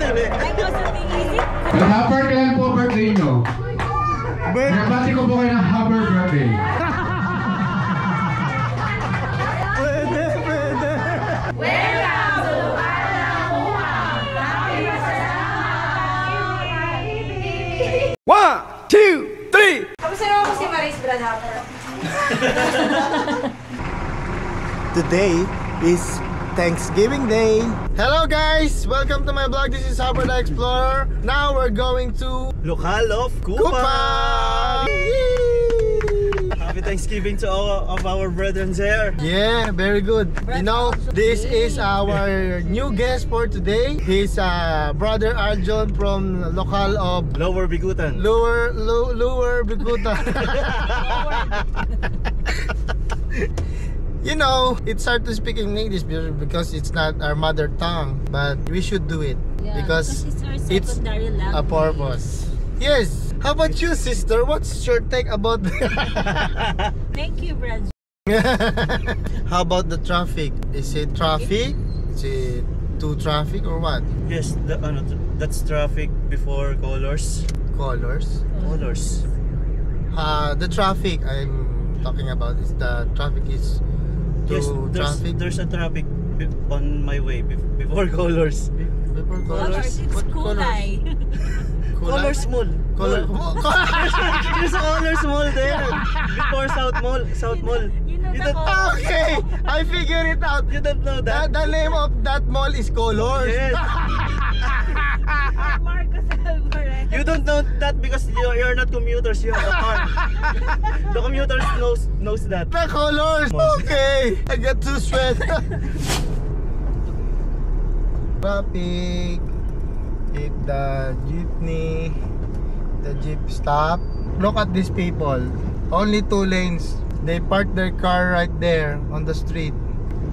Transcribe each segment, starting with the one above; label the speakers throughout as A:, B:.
A: Mag-hopper kailan po birthday nyo? Nabati ko po kayo ng happy birthday.
B: Pwede.
C: Welcome to Lugar ng Mukhang.
B: One, two, three.
C: Kamusta naman po si Maris, Brad Hopper?
B: Today is Thanksgiving Day. Hello guys! Welcome to my vlog. This is Hopper the Explorer. Now we're going to
D: Lokal of Kupang! Happy Thanksgiving to all of our brethren there.
B: Yeah, very good. You know, this is our new guest for today. He's brother Arjon from Lokal of
D: Lower Bigutan.
B: Lower Bigutan. You know, it's hard to speak in English because it's not our mother tongue, but we should do it because it's a purpose. Yes. How about you, sister? What's your take about
C: Thank you, Brad.
B: How about the traffic? Is it traffic? Is it to traffic or what?
D: Yes, that's traffic before colors.
B: Colors?
D: Colors.
B: The traffic I'm talking about is the traffic is to
D: Yes,
B: traffic.
D: there's a traffic on my way before colors.
B: Before colors?
C: It's
B: What
C: kulay.
D: Colors Mall.
B: Color.
D: There's a Colors Mall there. Before South Mall.
C: You know the
B: Okay, I figured it out.
D: You don't know that?
B: The name of that mall is Colors.
D: Yes.
C: Marcos Alvarez.
D: You don't know that because you're not commuters, you have a car. The commuters knows that.
B: The Colors. Okay, I got to sweat. Traffic. If the jeepney, the jeep stop. Look at these people. Only 2 lanes. They park their car right there on the street.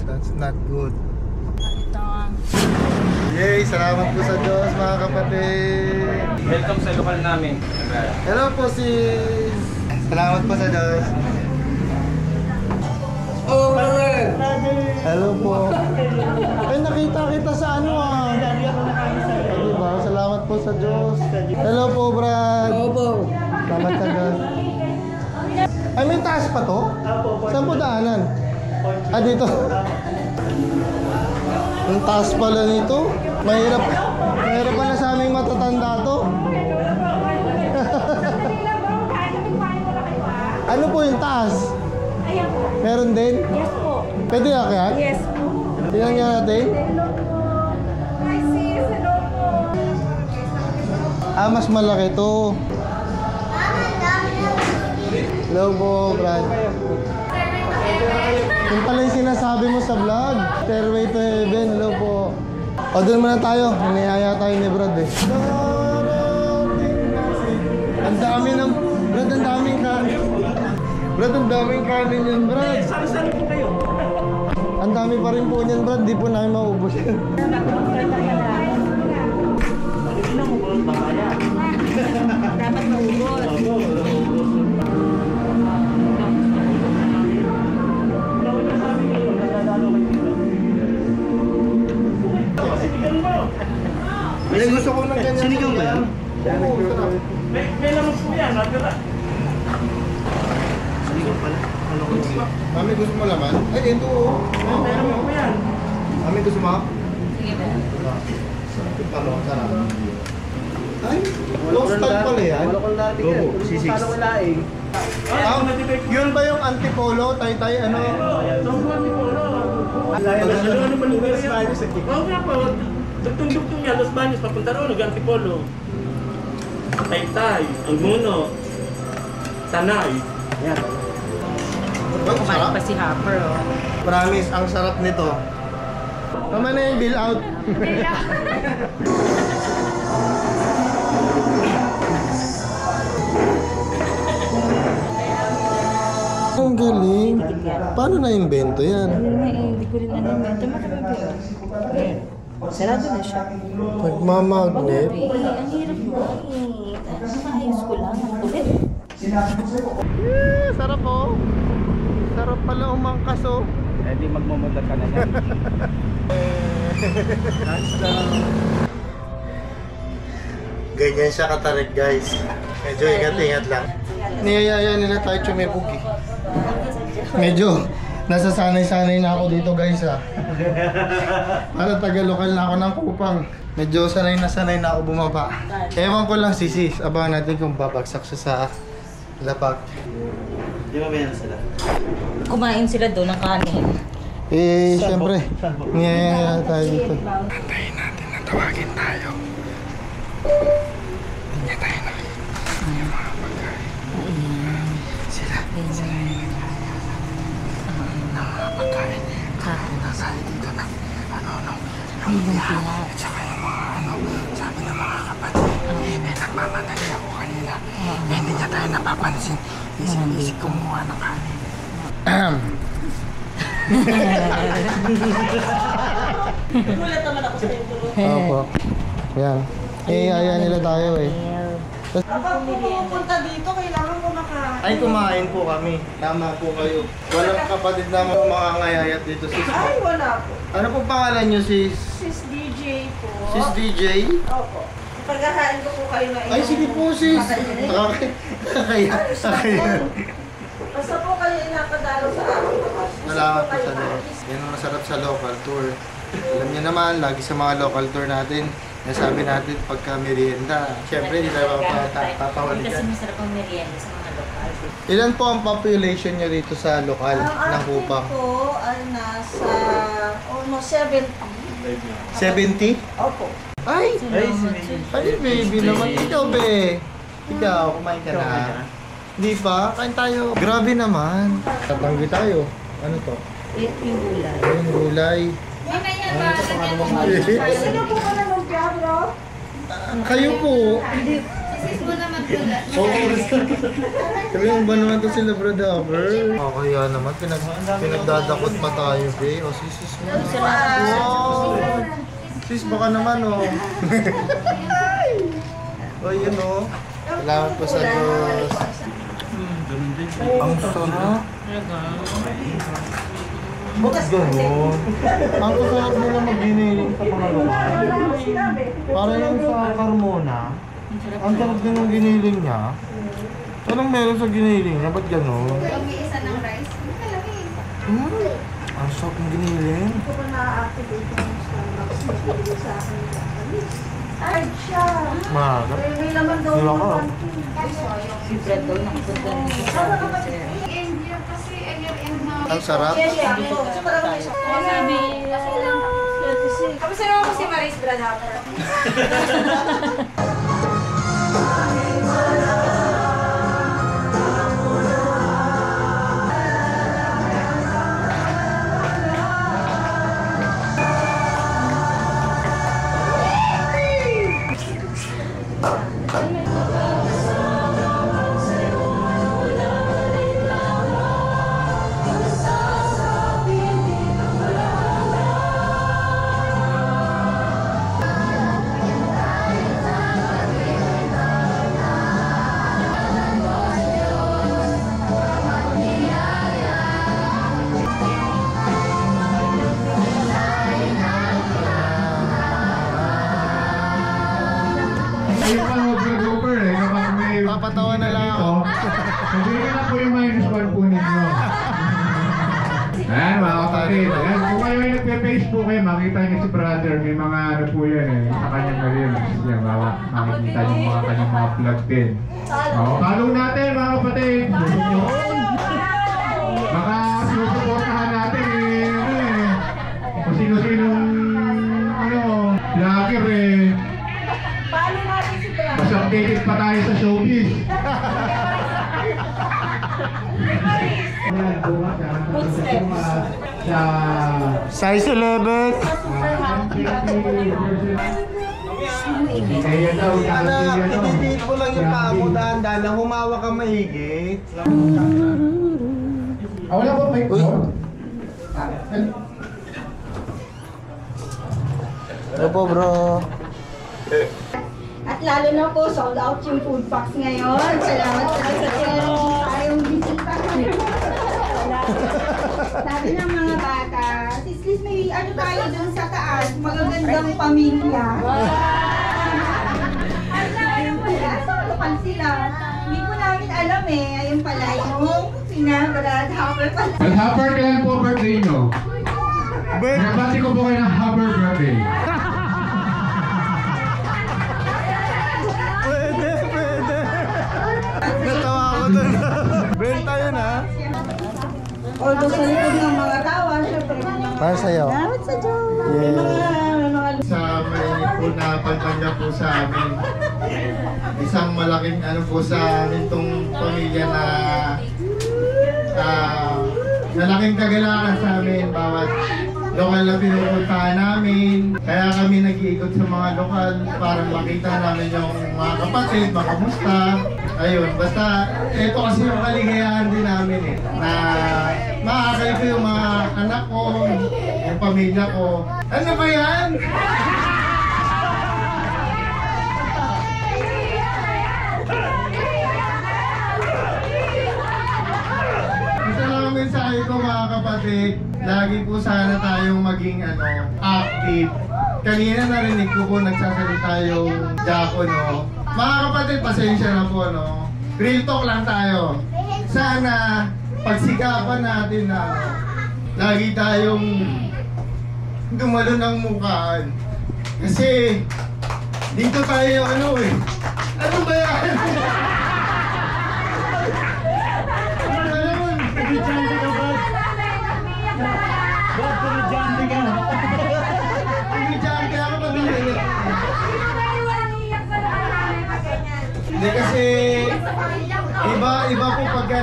B: That's not good. Yay! Salamat po sa Diyos, mga kapatid.
A: Welcome sa lokal namin.
B: Hello po sis. Salamat po sa Diyos. Oh, brother! Hello po. Ay, nakita kita sa ano diba? Salamat po sa Diyos. Hello po, Brad. Hello po. Salamat sa Diyos. Ay, may taas pa to? Saan po daanan? Dito. Ang taas pala nito. Mahirap pala sa aming matatanda to. Ano po yung taas?
C: Ayan po.
B: Meron din?
C: Yes po.
B: Pwede akyan?
C: Yes po.
B: Tingnan nga natin.
C: Hi sis, hello po.
B: Mas malaki to. Hello po, Brad. Yung pala yung sinasabi mo sa vlog. Stairway to Heaven. Hello po. O, doon muna tayo. Naniyaya tayo ni Brad eh. Ang dami ng... Brad, ang daming kanin. Brad, ang daming kanin yan, Brad.
D: Saan po kayo?
B: Ang dami pa rin po niyan, Brad. Di po namin maubos yan.
C: Dapat maubos.
B: May gusto ko ng ganyan.
D: Sinigang ba yan?
B: Oo, sarap.
D: May lamang po yan, nagkala. Sinigang pala. Ano ko siya?
B: Mami, gusto mo laman? Ay, ito oh.
D: May lamang po yan.
B: Mami, gusto mo?
C: Sige ba?
B: Ito pala, sarap. Ay, low style pala yan.
D: Gobo, sisig.
B: Yun ba yung antipolo? Tay-tay, ano?
D: Ano pa lugar yan? Oo nga po. Dugtong-dugtong yan, Los Baños, papunta roon, nag-Antipolo. Taytay, Anguno, Tanay. Yan.
B: Sarap.
C: Pa si Hopper oh.
B: Promise, ang sarap nito. Tama na yung bill out. Ang galing. Paano na-invento yan?
C: Hindi ko rin alam. Ito makapagpapit. Sarado na siya.
B: Nagmamagnet.
C: Ang hirap mo. Maayos ko lang. Ang kulit.
B: Sarap oh. Sarap pala umangkas oh.
D: Eh di magmumula ka na yan.
B: Ganyan siya katarik guys. Medyo ingat-ingat lang. Niyayaya nila tayo tsumibog eh. Medyo nasasanay-sanay na ako dito guys ha. Para taga-lokal na ako ng Kupang. Medyo sanay na ako bumaba. Ewan ko lang si Sis. Abangan natin kung babagsak siya sa lapak.
E: Di ba meron sila?
C: Kumain sila doon ng kanin.
B: Eh, siyempre. Niyayaya tayo dito. Antayin natin na tawagin tayo. Hindi niya tayo nakikita yung mga pagkain. Sila yung mga pagkain. Nasali dito ng lumpia. At saka yung mga sabi ng mga kapatid. Nagmamadali ako kanina. Hindi niya tayo napapansin. Isip kumuha ng kanin.
C: Gulat naman ako sa ito.
B: Opo. Yan. Ayan nila tayo eh.
F: Kapag pupunta dito, kailangan mo makain.
B: Ay, kumain po kami. Tama po kayo. Walang kapatid naman makangayayat dito, sis po.
F: Ay, wala po.
B: Ano po pangalan nyo, sis?
F: Sis DJ po.
B: Sis DJ?
F: Opo. Paghahain ko po kayo na
B: Ay, sige po, sis. Kaya.
F: Basta po kayo inapadalo sa akin.
B: Salamat po sa Diyos. Yan ang masarap sa local tour. Alam niyo naman, lagi sa mga local tour natin, nasabi natin pagka merienda. Siyempre, hindi tayo papawali
C: Kasi
B: dyan.
C: masarap ang merienda sa mga lokal.
B: Ilan po ang population nyo dito sa lokal
F: Ang
B: ng
F: akin
B: Kupang?
F: po ay nasa almost 70.
B: 70?
F: Opo.
B: Ay!
C: Salamat.
B: Ay, baby naman. Ikaw, be. Ikaw, kumain ka na. Hindi pa? Kain tayo. Grabe naman. Tatanggi tayo. Ano to?
C: Ito yung gulay.
B: Ayun, gulay.
F: Sino po ka na ng bro?
B: Kayo po. Oo. Sabi mo ba naman to sila, brother? Kaya naman, pinagdadakot pa tayo, be. O, sis mo. Wow! Sis, baka naman, oh. O, yun, oh. Salamat po sa Diyos. Ang sarap. Bakit gano'n? Ang sarap nila mag-giniling sa mga lokal. Para yung sa Carmona, ang sarap din ng giniling niya. Anong meron sa giniling niya? Ba't gano'n?
G: Yung isa ng rice, malaki.
B: Ang sarap ng giniling.
F: Hindi ko pa na-activate yung Starbucks. Hindi sa akin. Ay, siya.
B: Maharap.
F: May laman daw
B: Di ba
F: yung
B: ko?
C: Si Fred daw nakapunta niya sa sir.
G: And yung kasi end na.
B: Ang sarap.
F: Yes, yeah. Gusto ko lang may
G: Sabi, Kamusta naman po si Maris Bradhopper?
A: Ayun pa mga Brad eh, kapag may...
B: Papatawa na lang ako.
A: Hindi na po yung -1 po ninyo. Ayan mga kapatid, ayan, kung kayo ay nagpe-Facebook kayo, makita niyo si brother, may mga ano po yan eh, sa kanyang reels. Yan, makikita niyo mga kanyang mga vlog din. Follow natin mga kapatid, gusto niyo. Baka susuportahan natin eh, kung sino-sinong, vlogger eh.
F: Paano natin si Brad?
A: Mas updated pa tayo sa showbiz. Sa
B: Size 11. Anak, ititip mo lang yung paa mo, dahan-dahan lang, humawa ka mahigit.
A: Wala ba may
B: Ano po, bro?
F: At lalo na po, sold out yung food packs ngayon. Salamat sa tayong bisita. Sabi ng mga bata, sis, may ano tayo dun sa taas, magagandang pamilya. lokal sila. Hindi po namin alam eh. Ayun pala yung Brad Hopper pala.
A: Brad Hopper, kailan po birthday nyo? Nabati ko po kayo ng Hopper birthday.
B: Pwede. Natawa ako dun. Benta yun ha.
F: Although sa likod ng mga tawa, syempre.
B: Para sa'yo.
F: Salamat sa Diyos.
A: Sa may po na pagpanda po sa amin. Isang malaking ano po sa amin tong pamilya na malaking kagalakan sa amin bawat lokal na pinupuntahan namin. Kaya kami nag-iikot sa mga lokal para makita namin yung mga kapatid, makamusta. Ayun, basta ito kasi yung kaligayahan din namin eh. Na makakay ko yung mga anak ko, yung pamilya ko. Ano ba yan? Ito lang ang mensahe ko mga kapatid. Lagi po sana tayong maging active. Kanina narinig ko po nagsasalita yung Diakono. Mga kapatid, pasensya na po, no? Real talk lang tayo. Sana pagsikapan natin na lagi tayong gumalo ng mukhaan. Kasi dito tayo ano eh. Ano ba yan? Hindi kasi iba po pagka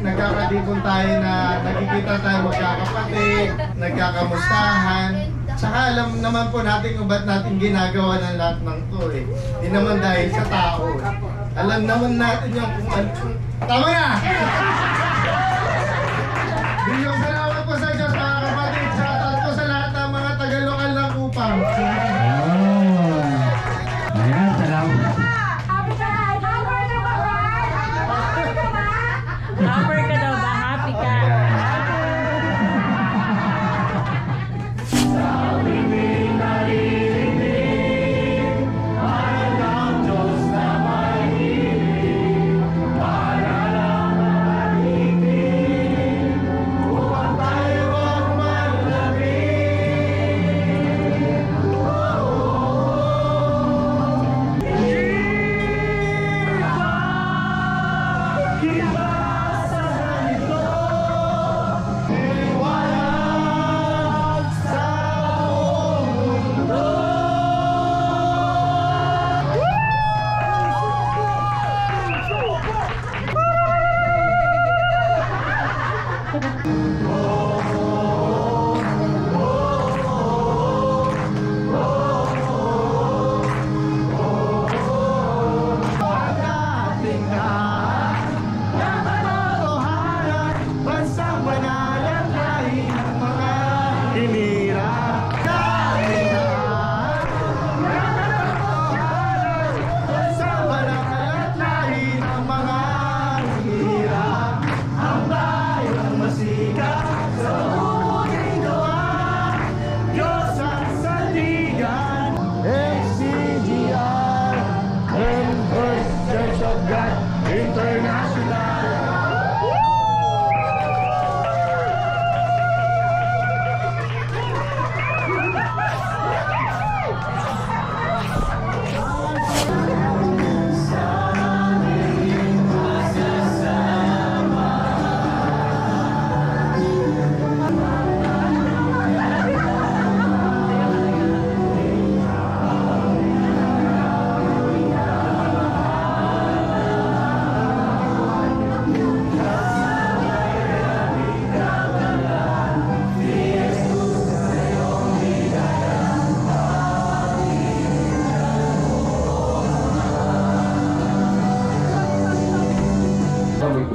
A: nagkakadipon tayo na nakikita tayo magkakapatid, nagkakamustahan. Saka alam naman po natin kung ba't natin ginagawa ng lahat ng to eh. Hindi naman dahil sa tao eh. Alam naman natin yung kung ano. Tama na! Bilyong salamat po sa Diyos mga kapatid. Shoutout po sa lahat ng mga taga-lokal ng Kupang.
H: Ayan, salamat.
C: Number ka daw ba? Happy ka?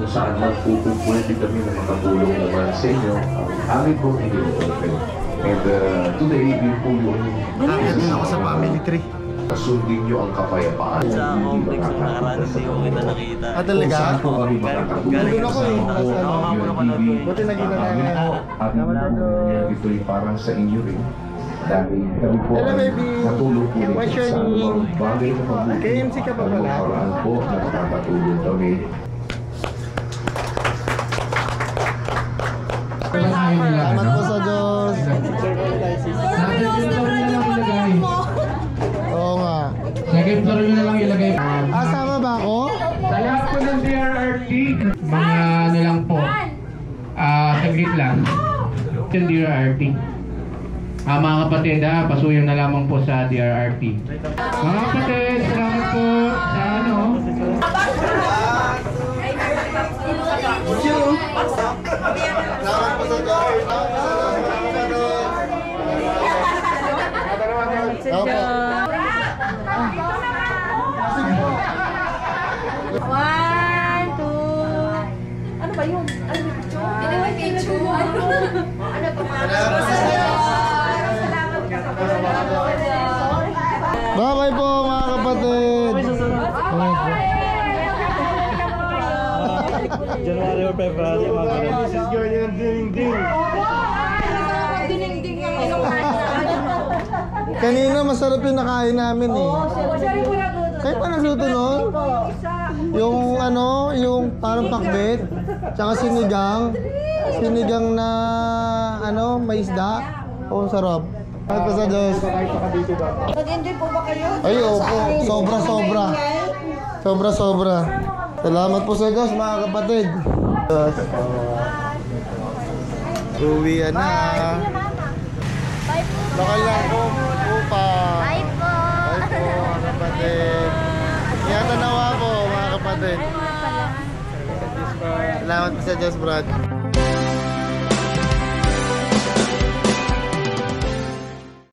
I: Saan man pwede kami na makatulong naman sa inyo, amin po hindi open. And today, yun po yung
B: Ako sa family tree.
I: sundin nyo ang kapayapaan.
E: Sa complex yung nakaraan, hindi ko kita nakita.
B: Ah, talaga?
I: Saan po kami makakatulong.
B: Nandun ako eh.
I: Buti
B: Buti naging na
I: At ito'y parang sa inyo rin. dahil kami po
B: Hello,
I: ay
B: baby.
I: natulog po
B: What's your
I: sa
B: name?
I: mga bagay na mabuti.
B: KMC ka pa pala?
I: Sa paraan po na nakakatulong kami.
B: Salamat po sa Diyos. Oo nga.
A: Second floor nyo na lang ilagay.
B: Sama ba ako?
A: Sa lahat po ng DRRT, mga ano lang po, saglit lang. Yung DRRT. Mga kapatid pasuyo na lamang po sa DRRT. Mga kapatid, salamat po sa ano.
B: Salamat po sa Diyos. Opo.
F: One, two. Ano ba yun? Ano ba picture? Ano ba picture? Ano ba
B: Bye-bye po mga kapatid.
E: January or February, mga ganun.
B: This is your ding-ding.
F: Ding-ding ang inuman.
B: Kanina masarap yung nakain namin eh. Kayo pa nagluto nun? Yung ano, yung parang pakbet, tsaka sinigang. Sinigang na ano, may isda. Oh, sarap. Salamat po sa Diyos.
F: Nag-enjoy po ba kayo?
B: Ay, opo. Sobra-sobra. Sobra-sobra. Salamat po sa Diyos, mga kapatid. Diyos. Uwian na.
F: Bye po.
B: Bakal lang po, upa.
F: Bye po.
B: Bye po, mga kapatid. Ingatan nawa po, mga kapatid. Salamat po sa Diyos, Brad.